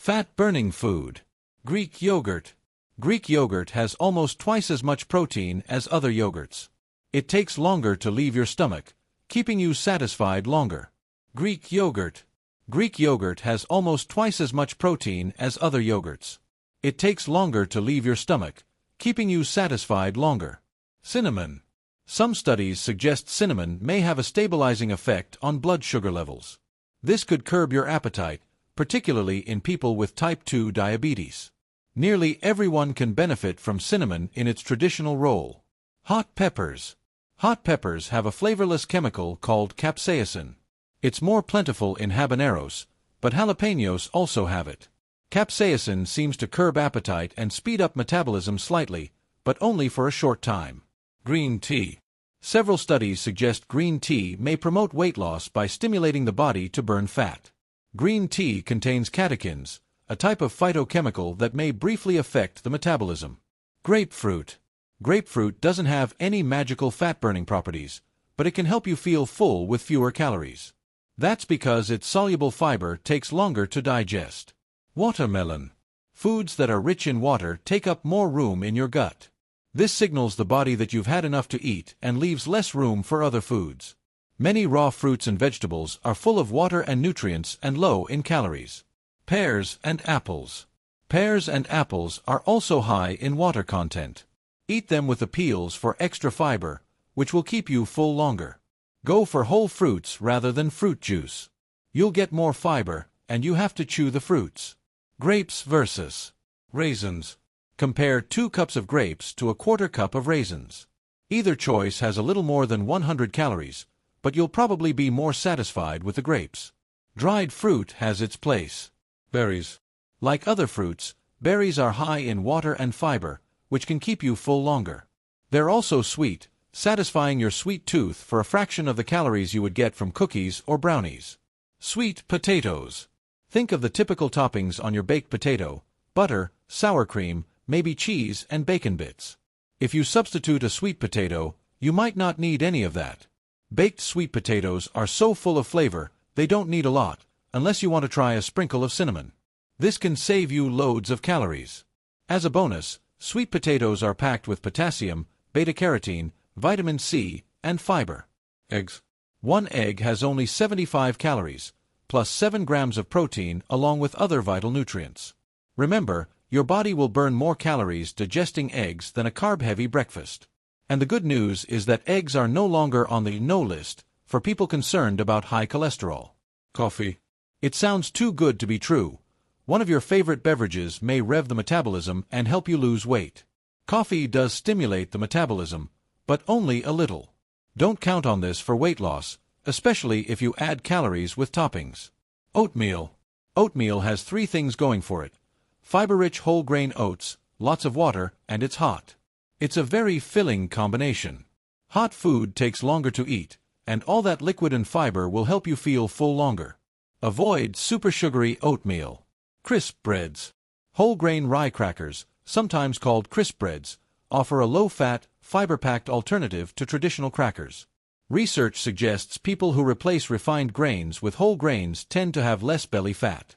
Fat-burning food. Greek yogurt. Greek yogurt has almost twice as much protein as other yogurts. It takes longer to leave your stomach, keeping you satisfied longer. Greek yogurt. Greek yogurt has almost twice as much protein as other yogurts. It takes longer to leave your stomach, keeping you satisfied longer. Cinnamon. Some studies suggest cinnamon may have a stabilizing effect on blood sugar levels. This could curb your appetite, particularly in people with type 2 diabetes. Nearly everyone can benefit from cinnamon in its traditional role. Hot peppers. Hot peppers have a flavorless chemical called capsaicin. It's more plentiful in habaneros, but jalapenos also have it. Capsaicin seems to curb appetite and speed up metabolism slightly, but only for a short time. Green tea. Several studies suggest green tea may promote weight loss by stimulating the body to burn fat. Green tea contains catechins, a type of phytochemical that may briefly affect the metabolism. Grapefruit. Grapefruit doesn't have any magical fat-burning properties, but it can help you feel full with fewer calories. That's because its soluble fiber takes longer to digest. Watermelon. Foods that are rich in water take up more room in your gut. This signals the body that you've had enough to eat and leaves less room for other foods. Many raw fruits and vegetables are full of water and nutrients and low in calories. Pears and apples. Pears and apples are also high in water content. Eat them with the peels for extra fiber, which will keep you full longer. Go for whole fruits rather than fruit juice. You'll get more fiber, and you have to chew the fruits. Grapes versus raisins. Compare 2 cups of grapes to a quarter cup of raisins. Either choice has a little more than 100 calories, but you'll probably be more satisfied with the grapes. Dried fruit has its place. Berries. Like other fruits, berries are high in water and fiber, which can keep you full longer. They're also sweet, satisfying your sweet tooth for a fraction of the calories you would get from cookies or brownies. Sweet potatoes. Think of the typical toppings on your baked potato: butter, sour cream, maybe cheese and bacon bits. If you substitute a sweet potato, you might not need any of that. Baked sweet potatoes are so full of flavor, they don't need a lot, unless you want to try a sprinkle of cinnamon. This can save you loads of calories. As a bonus, sweet potatoes are packed with potassium, beta-carotene, vitamin C, and fiber. Eggs. 1 egg has only 75 calories, plus 7 grams of protein along with other vital nutrients. Remember, your body will burn more calories digesting eggs than a carb-heavy breakfast. And the good news is that eggs are no longer on the no list for people concerned about high cholesterol. Coffee. It sounds too good to be true. One of your favorite beverages may rev the metabolism and help you lose weight. Coffee does stimulate the metabolism, but only a little. Don't count on this for weight loss, especially if you add calories with toppings. Oatmeal. Oatmeal has 3 things going for it: fiber-rich whole grain oats, lots of water, and it's hot. It's a very filling combination. Hot food takes longer to eat, and all that liquid and fiber will help you feel full longer. Avoid super sugary oatmeal. Crisp breads. Whole grain rye crackers, sometimes called crisp breads, offer a low-fat, fiber-packed alternative to traditional crackers. Research suggests people who replace refined grains with whole grains tend to have less belly fat.